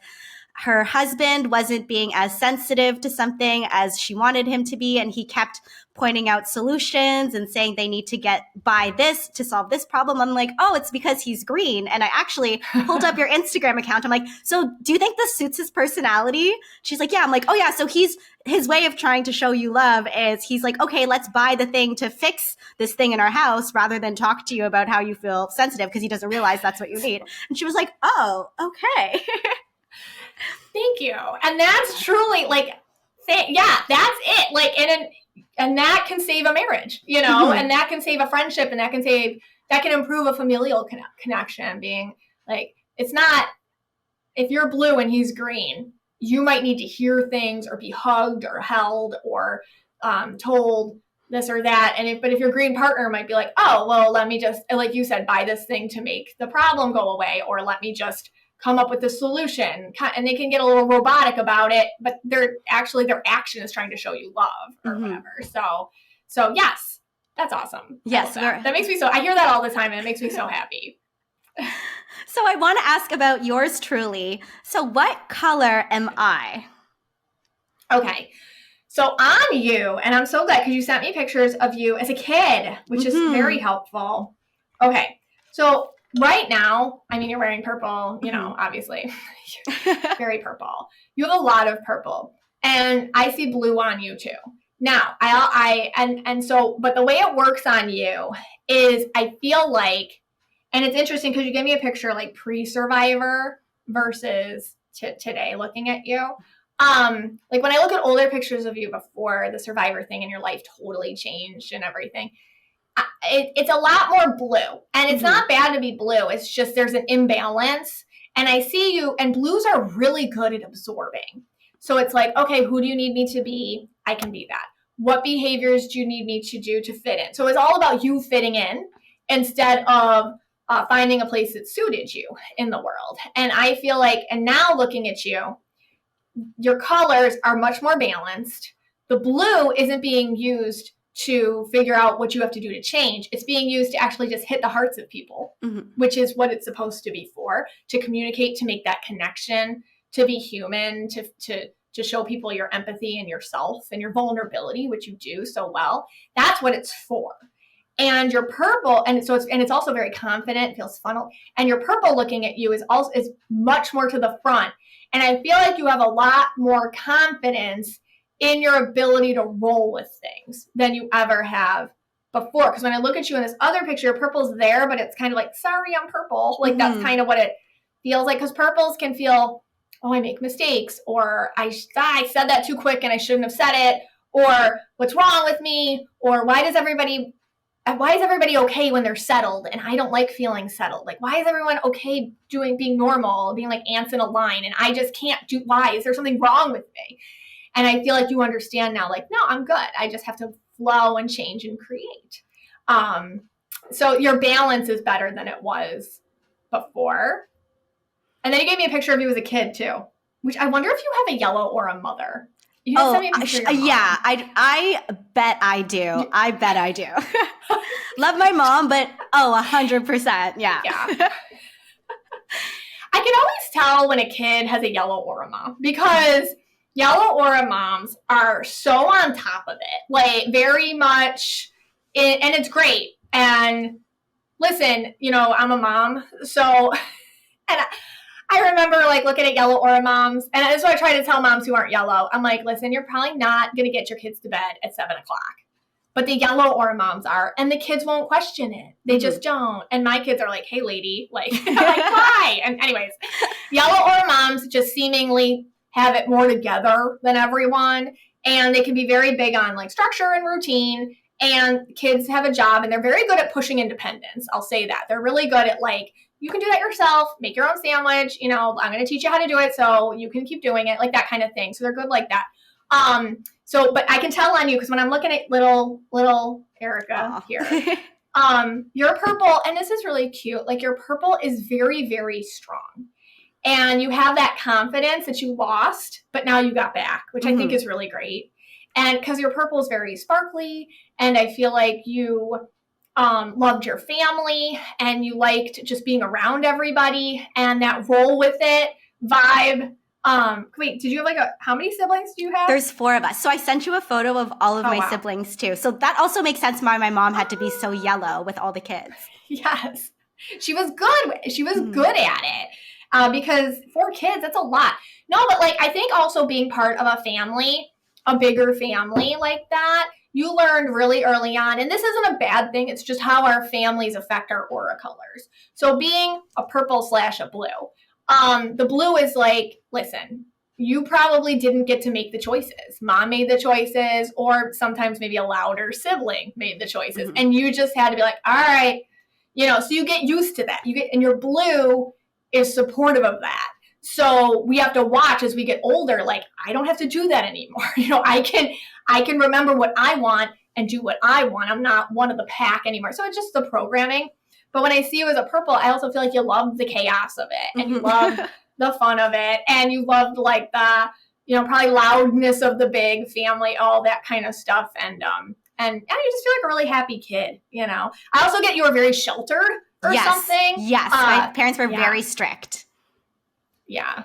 her husband wasn't being as sensitive to something as she wanted him to be. And he kept pointing out solutions and saying they need to buy this to solve this problem. I'm like, oh, it's because he's green. And I actually pulled up your Instagram account. I'm like, so do you think this suits his personality? She's like, yeah. I'm like, oh yeah. So his way of trying to show you love is he's like, okay, let's buy the thing to fix this thing in our house rather than talk to you about how you feel sensitive because he doesn't realize that's what you need. And she was like, oh, okay. Thank you. And that's truly like, yeah, that's it. Like, and that can save a marriage, you know, and that can save a friendship, and that can improve a familial connection. Being like, it's not, if you're blue and he's green, you might need to hear things or be hugged or held or told this or that. But if your green partner might be like, oh, well, let me just, like you said, buy this thing to make the problem go away, or let me just come up with a solution, and they can get a little robotic about it, but their action is trying to show you love or whatever. So yes, that's awesome. Yes. That makes me I hear that all the time, and it makes me so happy. So I want to ask about yours truly. So what color am I? Okay. So I'm you, and I'm so glad because you sent me pictures of you as a kid, which is very helpful. Okay. So right now, I mean, you're wearing purple, you know, obviously. Very purple. You have a lot of purple. And I see blue on you too. Now, but the way it works on you is I feel like, and it's interesting because you gave me a picture like pre-Survivor versus today looking at you. Like when I look at older pictures of you before the Survivor thing and your life totally changed and everything, it's a lot more blue, and it's not bad to be blue. It's just there's an imbalance, and I see you, and blues are really good at absorbing. So it's like, okay, who do you need me to be? I can be that. What behaviors do you need me to do to fit in? So it's all about you fitting in instead of finding a place that suited you in the world. And I feel like, and now looking at you, your colors are much more balanced. The blue isn't being used to figure out what you have to do to change. It's being used to actually just hit the hearts of people, which is what it's supposed to be for, to communicate, to make that connection, to be human, to show people your empathy and yourself and your vulnerability, which you do so well. That's what it's for. And your purple, and it's also very confident, feels funnel. And your purple looking at you is much more to the front. And I feel like you have a lot more confidence in your ability to roll with things than you ever have before. Because when I look at you in this other picture, purple's there, but it's kind of like, sorry, I'm purple. Like that's kind of what it feels like. Because purples can feel, oh, I make mistakes, or I said that too quick and I shouldn't have said it, or what's wrong with me, or why is everybody okay when they're settled and I don't like feeling settled? Like, why is everyone okay being normal, being like ants in a line, and I just can't do? Why? Is there something wrong with me? And I feel like you understand now, like, no, I'm good. I just have to flow and change and create. So your balance is better than it was before. And then you gave me a picture of you as a kid too, which I wonder if you have a yellow or a mother. You didn't send me a picture of your mom. Yeah, I bet I do. I bet I do. Love my mom, but 100%. Yeah. I can always tell when a kid has a yellow aura mom, because yellow aura moms are so on top of it, like very much, and it's great. And listen, you know, I'm a mom, so, and I remember like looking at yellow aura moms, and that's what I try to tell moms who aren't yellow. I'm like, listen, you're probably not going to get your kids to bed at 7:00, but the yellow aura moms are, and the kids won't question it. They just don't. And my kids are like, hey lady, like, I'm like, why? And anyways, yellow aura moms just seemingly have it more together than everyone. And they can be very big on like structure and routine, and kids have a job, and they're very good at pushing independence. I'll say that. They're really good at like, you can do that yourself, make your own sandwich, you know, I'm going to teach you how to do it so you can keep doing it, like that kind of thing. So they're good like that. But I can tell on you, because when I'm looking at little Erika here, your purple, and this is really cute, like your purple is very, very strong. And you have that confidence that you lost, but now you got back, which I think is really great. And because your purple is very sparkly, and I feel like you loved your family and you liked just being around everybody and that roll with it vibe. Wait, did you have how many siblings do you have? There's 4 of us. So I sent you a photo of all of my siblings too. So that also makes sense why my mom had to be so yellow with all the kids. Yes. She was good. She was good at it. Because 4 kids, that's a lot. No, but I think also being part of a family, a bigger family like that, you learned really early on, and this isn't a bad thing, it's just how our families affect our aura colors. So being a purple / a blue, the blue is listen, you probably didn't get to make the choices. Mom made the choices, or sometimes maybe a louder sibling made the choices, and you just had to be all right, so you get used to that. And your blue is supportive of that. So we have to watch as we get older, I don't have to do that anymore. I can remember what I want and do what I want. I'm not one of the pack anymore. So it's just the programming. But when I see you as a purple, I also feel like you love the chaos of it, and you love the fun of it, and you loved the, probably loudness of the big family, all that kind of stuff. And you just feel like a really happy kid, I also get you were very sheltered or something. Yes, my parents were very strict. Yeah.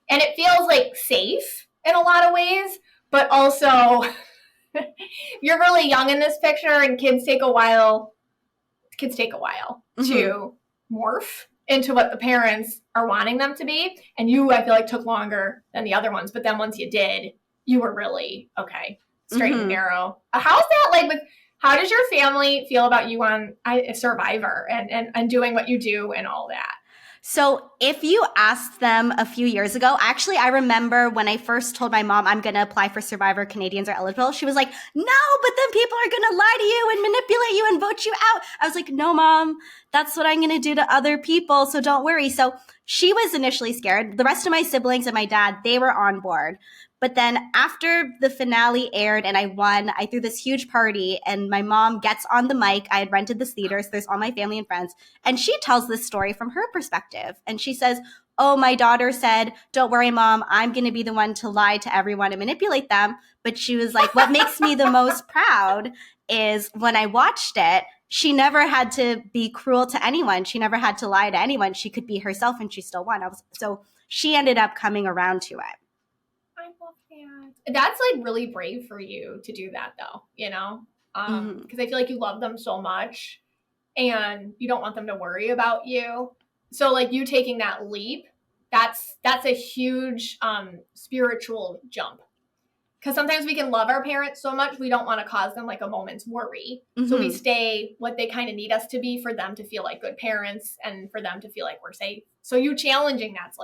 And it feels safe in a lot of ways, but also you're really young in this picture, and kids take a while to morph into what the parents are wanting them to be. And you, I feel took longer than the other ones. But then once you did, you were really, straight and narrow. How's that how does your family feel about you on Survivor and doing what you do and all that? So if you asked them a few years ago, actually, I remember when I first told my mom I'm going to apply for Survivor, Canadians are eligible, she was like, no, but then people are going to lie to you and manipulate you and vote you out. I was like, no, Mom, that's what I'm going to do to other people, so don't worry. So she was initially scared. The rest of my siblings and my dad, they were on board. But then after the finale aired and I won, I threw this huge party, and my mom gets on the mic. I had rented this theater, so there's all my family and friends. And she tells this story from her perspective. And she says, oh, my daughter said, don't worry, Mom, I'm going to be the one to lie to everyone and manipulate them. But she was like, what makes me the most proud is when I watched it, she never had to be cruel to anyone. She never had to lie to anyone. She could be herself, and she still won. So she ended up coming around to it. I love that. That's really brave for you to do that, though, because I feel like you love them so much and you don't want them to worry about you. So you taking that leap, that's a huge spiritual jump, because sometimes we can love our parents so much we don't want to cause them a moment's worry. So we stay what they kind of need us to be for them to feel like good parents and for them to feel like we're safe. So you challenging that's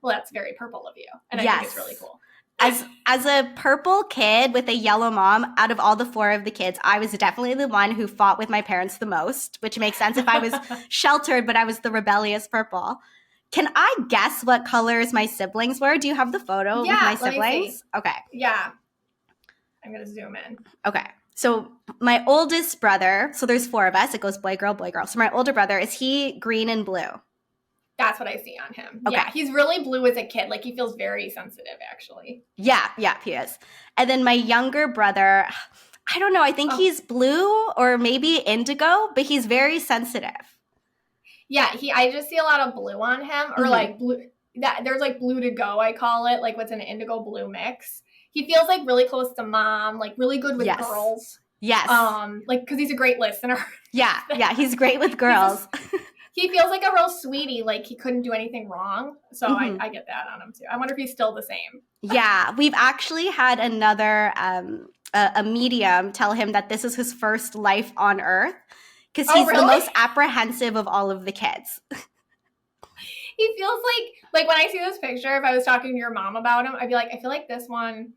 that's very purple of you, and I think it's really cool. As a purple kid with a yellow mom, out of all the 4 of the kids, I was definitely the one who fought with my parents the most, which makes sense if I was sheltered, but I was the rebellious purple. Can I guess what colors my siblings were? Do you have the photo with my siblings? Okay. Yeah. I'm going to zoom in. Okay. So my oldest brother, so there's 4 of us. It goes boy, girl, boy, girl. So my older brother, is he green and blue? That's what I see on him. Okay. Yeah, he's really blue as a kid. He feels very sensitive, actually. Yeah, he is. And then my younger brother, I don't know. I think he's blue or maybe indigo, but he's very sensitive. Yeah, I just see a lot of blue on him, or blue. There's blue to go, I call it, what's an indigo blue mix. He feels really close to Mom, really good with girls. Yes. Because he's a great listener. Yeah, he's great with girls. He feels like a real sweetie, he couldn't do anything wrong. So I get that on him too. I wonder if he's still the same. Yeah, we've actually had another a medium tell him that this is his first life on Earth, because he's the most apprehensive of all of the kids. He feels like when I see this picture, if I was talking to your mom about him, I'd be like, I feel like this one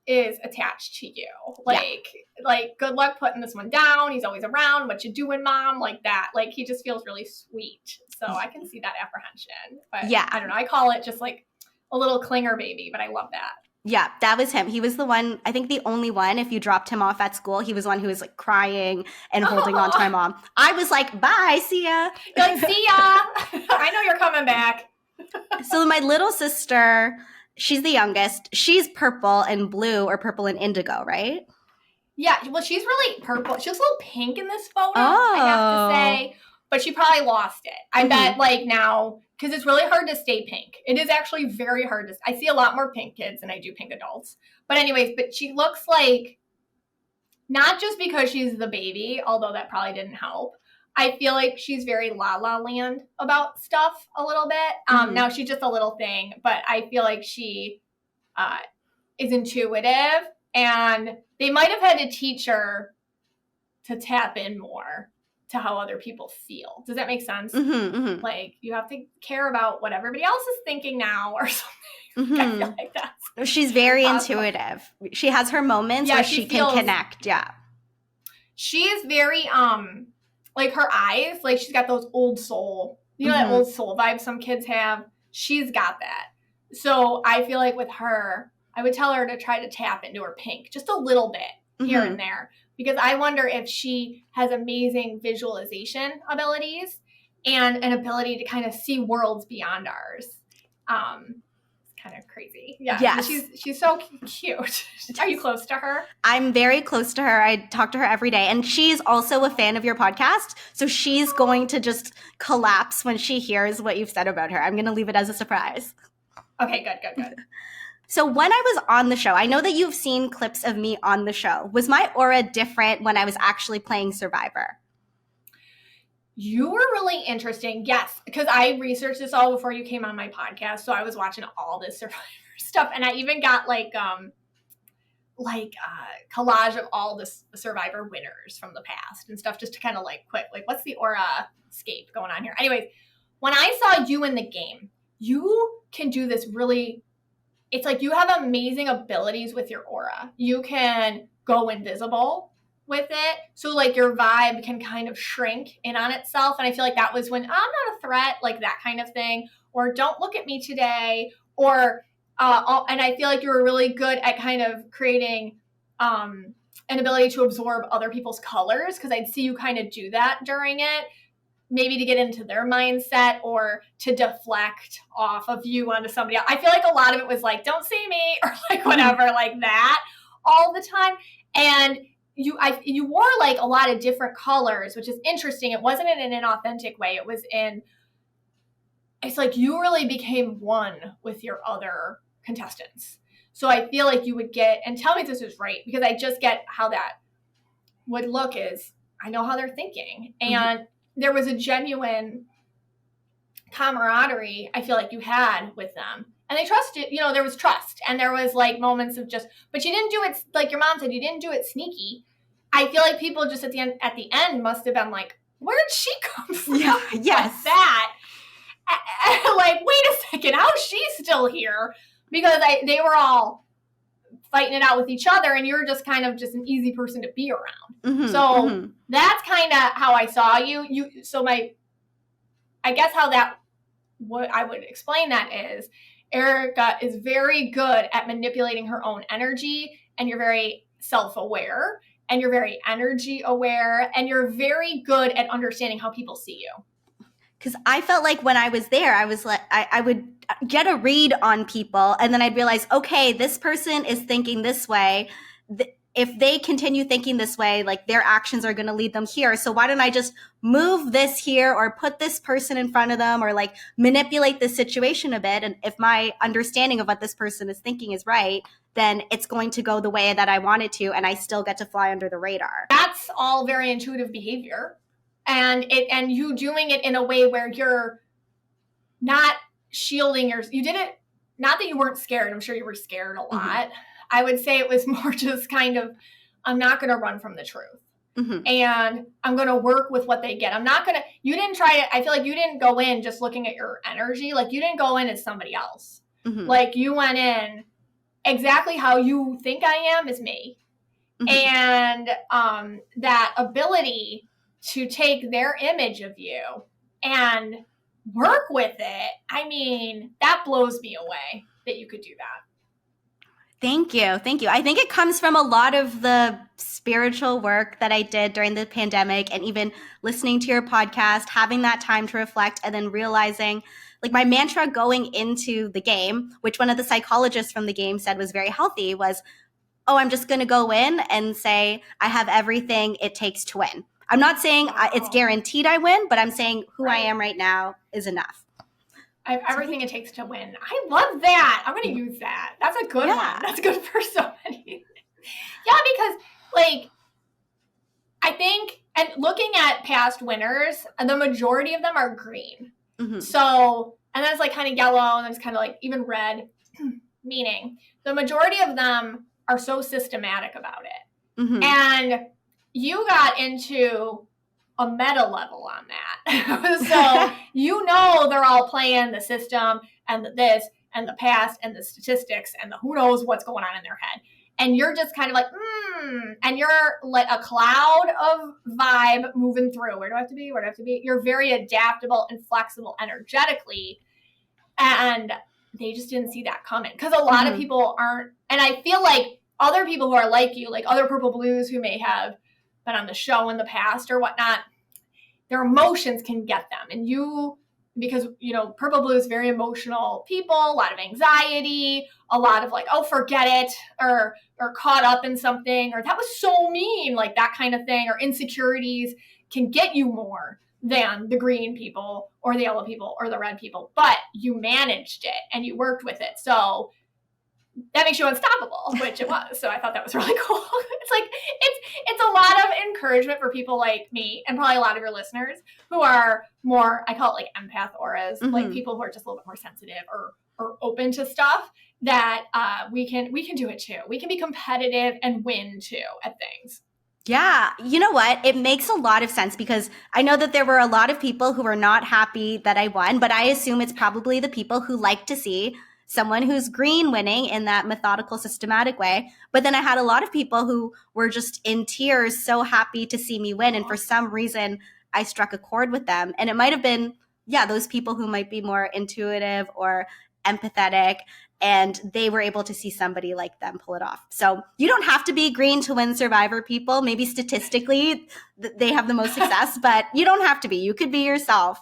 is attached to you. Good luck putting this one down. He's always around. What you doing, Mom? Like that. He just feels really sweet. So I can see that apprehension. But yeah, I don't know. I call it just a little clinger baby, but I love that. Yeah, that was him. He was the one, I think the only one, if you dropped him off at school, he was the one who was crying and holding on to my mom. I was like, bye, see ya. You're like, see ya. I know you're coming back. So my little sister, she's the youngest. She's purple and blue or purple and indigo, right? Yeah, well, she's really purple. She looks a little pink in this photo, Oh. I have to say. But she probably lost it. I bet, like, now, because it's really hard to stay pink. It is actually very hard to, I see a lot more pink kids than I do pink adults. But anyways, but she looks like, not just because she's the baby, although that probably didn't help. I feel like she's very La La Land about stuff a little bit. Now she's just a little thing, but I feel like she is intuitive, and they might have had to teach her to tap in more to how other people feel. Does that make sense? Like, you have to care about what everybody else is thinking now or something. I feel like that's she's very intuitive. She has her moments where she can connect. Yeah. She's very, like, her eyes, like, she's got those old soul, you know, that old soul vibe some kids have. She's got that. So I feel like with her, I would tell her to try to tap into her pink just a little bit here and there, because I wonder if she has amazing visualization abilities and an ability to kind of see worlds beyond ours. It's kind of crazy. Yeah. Yes. She's so cute. Are you close to her? I'm very close to her. I talk to her every day. And she's also a fan of your podcast. So she's going to just collapse when she hears what you've said about her. I'm going to leave it as a surprise. Okay, good. So when I was on the show, I know that you've seen clips of me on the show. Was my aura different when I was actually playing Survivor? You were really interesting. Yes, because I researched this all before you came on my podcast. So I was watching all this Survivor stuff. And I even got like collage of all the Survivor winners from the past and stuff, just to kind of like quick, like, what's the aura scape going on here? Anyways, when I saw you in the game, you can do this really, it's like you have amazing abilities with your aura. You can go invisible with it. So like your vibe can kind of shrink in on itself. And I feel like that was when I'm not a threat, like that kind of thing, or don't look at me today, or and I feel like you were really good at kind of creating an ability to absorb other people's colors, because I'd see you kind of do that during it, maybe to get into their mindset or to deflect off of you onto somebody else. I feel like a lot of it was like, don't see me, or like whatever, like that all the time. And you wore like a lot of different colors, which is interesting. It wasn't in an inauthentic way. It was it's like you really became one with your other contestants. So I feel like you would get, and tell me if this is right, because I just get how that would look is, I know how they're thinking. And there was a genuine camaraderie I feel like you had with them. And they trusted, you know, there was trust. And there was like moments of just, but you didn't do it, like your mom said, you didn't do it sneaky. I feel like people just at the end must have been like, where'd she come from? Yeah, yes. Like that. Like, wait a second, how's she still here? Because they were all fighting it out with each other, and you're just kind of just an easy person to be around. So that's kind of how I saw you. I guess how that, what I would explain that is, Erika is very good at manipulating her own energy, and you're very self-aware, and you're very energy aware, and you're very good at understanding how people see you. Because I felt like when I was there, I was like, I would get a read on people, and then I'd realize, okay, this person is thinking this way. If they continue thinking this way, like their actions are going to lead them here. So why don't I just move this here, or put this person in front of them, or like manipulate the situation a bit? And if my understanding of what this person is thinking is right, then it's going to go the way that I want it to, and I still get to fly under the radar. That's all very intuitive behavior. And you doing it in a way where you're not shielding you did it, not that you weren't scared. I'm sure you were scared a lot. I would say it was more just kind of, I'm not going to run from the truth. And I'm going to work with what they get. You didn't try to, I feel like you didn't go in just looking at your energy. Like you didn't go in as somebody else. Like you went in exactly how you think I am is me. And that ability to take their image of you and work with it, I mean, that blows me away that you could do that. Thank you. I think it comes from a lot of the spiritual work that I did during the pandemic, and even listening to your podcast, having that time to reflect, and then realizing like my mantra going into the game, which one of the psychologists from the game said was very healthy, was, oh, I'm just going to go in and say I have everything it takes to win. I'm not saying it's guaranteed I win, but I'm saying who I am right now is enough. I have everything it takes to win. I love that. I'm going to use that. That's a good one. That's good for so many. Yeah, because like I think, and looking at past winners, the majority of them are green. Mm-hmm. So, and then it's like kind of yellow, and then it's kind of like even red, meaning the majority of them are so systematic about it. Mm-hmm. And you got into a meta level on that. So you know they're all playing the system and the this and the past and the statistics and the who knows what's going on in their head. And you're just kind of like, and you're like a cloud of vibe moving through. Where do I have to be? Where do I have to be? You're very adaptable and flexible energetically. And they just didn't see that coming. Because a lot of people aren't. And I feel like other people who are like you, like other Purple Blues who may have been on the show in the past or whatnot, their emotions can get them. And you, because, you know, Purple Blues, very emotional people, a lot of anxiety, a lot of like, oh, forget it, or caught up in something, or that was so mean, like that kind of thing, or insecurities can get you more than the green people or the yellow people or the red people. But you managed it and you worked with it. So that makes you unstoppable, which it was. So I thought that was really cool. It's like, it's a lot of encouragement for people like me and probably a lot of your listeners who are more, I call it like empath auras, like people who are just a little bit more sensitive or open to stuff, that we can do it too. We can be competitive and win too at things. Yeah. You know what? It makes a lot of sense because I know that there were a lot of people who were not happy that I won, but I assume it's probably the people who like to see someone who's green winning in that methodical, systematic way. But then I had a lot of people who were just in tears, so happy to see me win. And for some reason, I struck a chord with them. And it might have been, those people who might be more intuitive or empathetic, and they were able to see somebody like them pull it off. So you don't have to be green to win Survivor, people. Maybe statistically, they have the most success, but you don't have to be. You could be yourself.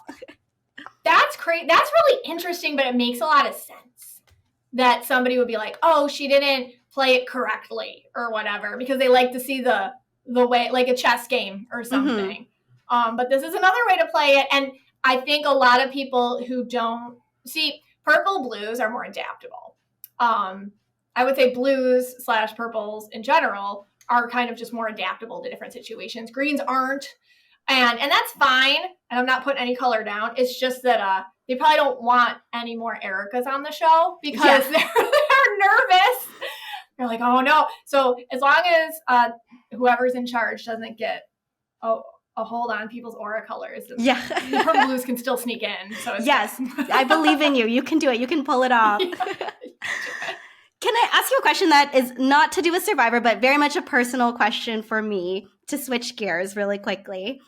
That's great. That's really interesting, but it makes a lot of sense that somebody would be like, oh, she didn't play it correctly or whatever, because they like to see the way, like a chess game or something. But this is another way to play it. And I think a lot of people who don't see, Purple Blues are more adaptable. I would say blues / purples in general are kind of just more adaptable to different situations. Greens aren't. And that's fine. And I'm not putting any color down. It's just that they probably don't want any more Erikas on the show because they're nervous. They're like, oh no. So as long as whoever's in charge doesn't get a hold on people's aura colors, the Purple Blues can still sneak in. So it's I believe in you. You can do it. You can pull it off. Can I ask you a question that is not to do with Survivor, but very much a personal question for me, to switch gears really quickly?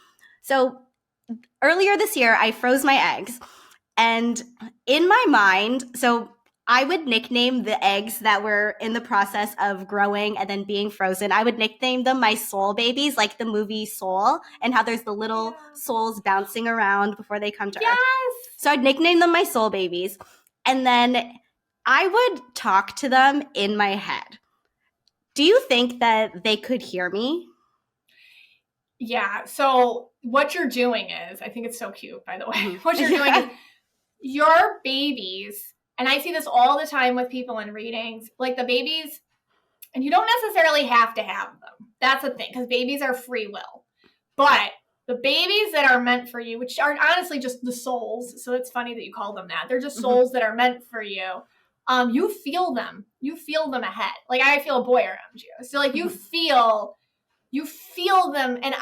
So earlier this year, I froze my eggs. And in my mind, so I would nickname the eggs that were in the process of growing and then being frozen. I would nickname them my soul babies, like the movie Soul, and how there's the little souls bouncing around before they come to Earth. So I'd nickname them my soul babies. And then I would talk to them in my head. Do you think that they could hear me? Yeah. So what you're doing is, I think it's so cute, by the way. What you're doing is your babies, and I see this all the time with people in readings, like the babies, and you don't necessarily have to have them. That's the thing, because babies are free will. But the babies that are meant for you, which are honestly just the souls, so it's funny that you call them that. They're just souls that are meant for you. You feel them. You feel them ahead. Like I feel a boy around you. So like you feel them. And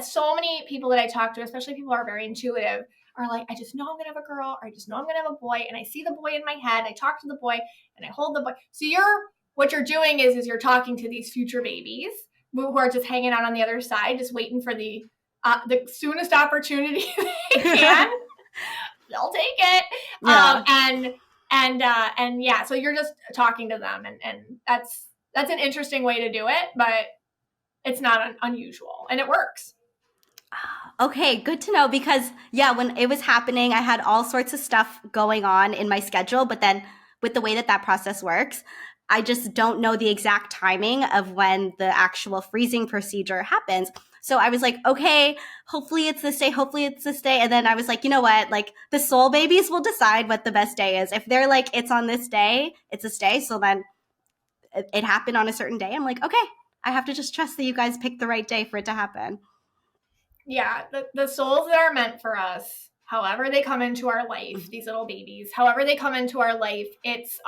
so many people that I talk to, especially people who are very intuitive, are like, I just know I'm going to have a girl, or I just know I'm going to have a boy. And I see the boy in my head. I talk to the boy and I hold the boy. So what you're doing is you're talking to these future babies who are just hanging out on the other side, just waiting for the soonest opportunity they can. They'll take it. So you're just talking to them, and that's an interesting way to do it, but it's not unusual, and it works. Okay, good to know because when it was happening, I had all sorts of stuff going on in my schedule, but then with the way that process works, I just don't know the exact timing of when the actual freezing procedure happens. So I was like, okay, hopefully it's this day, hopefully it's this day. And then I was like, you know what? Like the soul babies will decide what the best day is. If they're like, it's on this day, it's this day. So then it happened on a certain day. I'm like, okay, I have to just trust that you guys picked the right day for it to happen. Yeah, the souls that are meant for us, however they come into our life, these little babies, however they come into our life, it's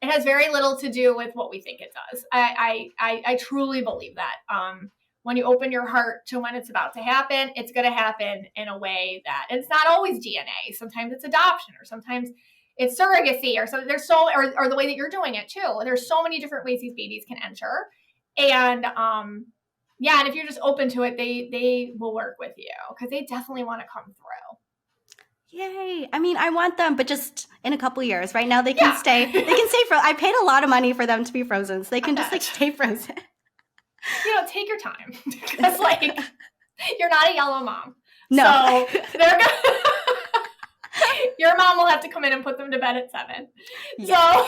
it has very little to do with what we think it does. I truly believe that. When you open your heart to when it's about to happen, it's going to happen in a way that it's not always DNA. Sometimes it's adoption, or sometimes it's surrogacy, or something. There's or the way that you're doing it too. There's so many different ways these babies can enter, and and if you're just open to it, they will work with you because they definitely want to come through. Yay. I mean, I want them, but just in a couple years. Right now they can stay. They can stay frozen. I paid a lot of money for them to be frozen, so they can just stay frozen. Take your time. Because you're not a yellow mom. No. So they're your mom will have to come in and put them to bed at 7. Yeah. So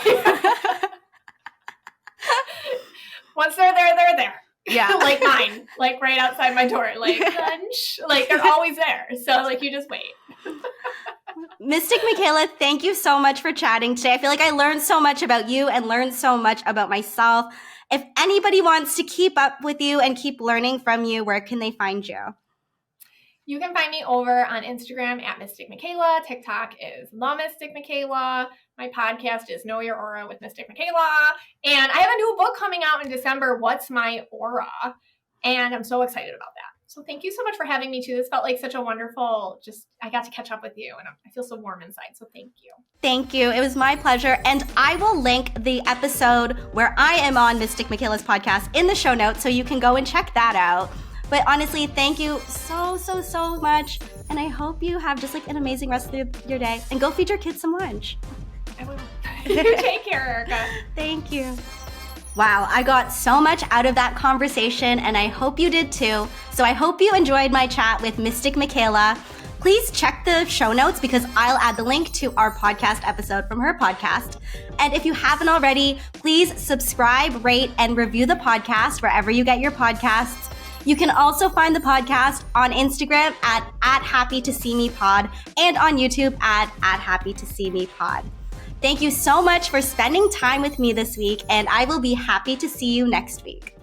once they're there, they're there. Yeah. Like mine, right outside my door, lunch, they're always there. So you just wait. Mystic Michaela, thank you so much for chatting today. I feel like I learned so much about you and learned so much about myself. If anybody wants to keep up with you and keep learning from you, where can they find you? You can find me over on Instagram at Mystic Michaela. TikTok is The Mystic Michaela. My podcast is Know Your Aura with Mystic Michaela. And I have a new book coming out in December, What's My Aura? And I'm so excited about that. So thank you so much for having me too. This felt like such a wonderful, I got to catch up with you and I feel so warm inside. So thank you. Thank you. It was my pleasure. And I will link the episode where I am on Mystic Michaela's podcast in the show notes so you can go and check that out. But honestly, thank you so much. And I hope you have just an amazing rest of your day. And go feed your kids some lunch. I will. You take care, Erika. Thank you. Wow, I got so much out of that conversation, and I hope you did too. So I hope you enjoyed my chat with Mystic Michaela. Please check the show notes because I'll add the link to our podcast episode from her podcast. And if you haven't already, please subscribe, rate, and review the podcast wherever you get your podcasts. You can also find the podcast on Instagram at @HappyToSeeMePod and on YouTube at @HappyToSeeMePod. Thank you so much for spending time with me this week, and I will be happy to see you next week.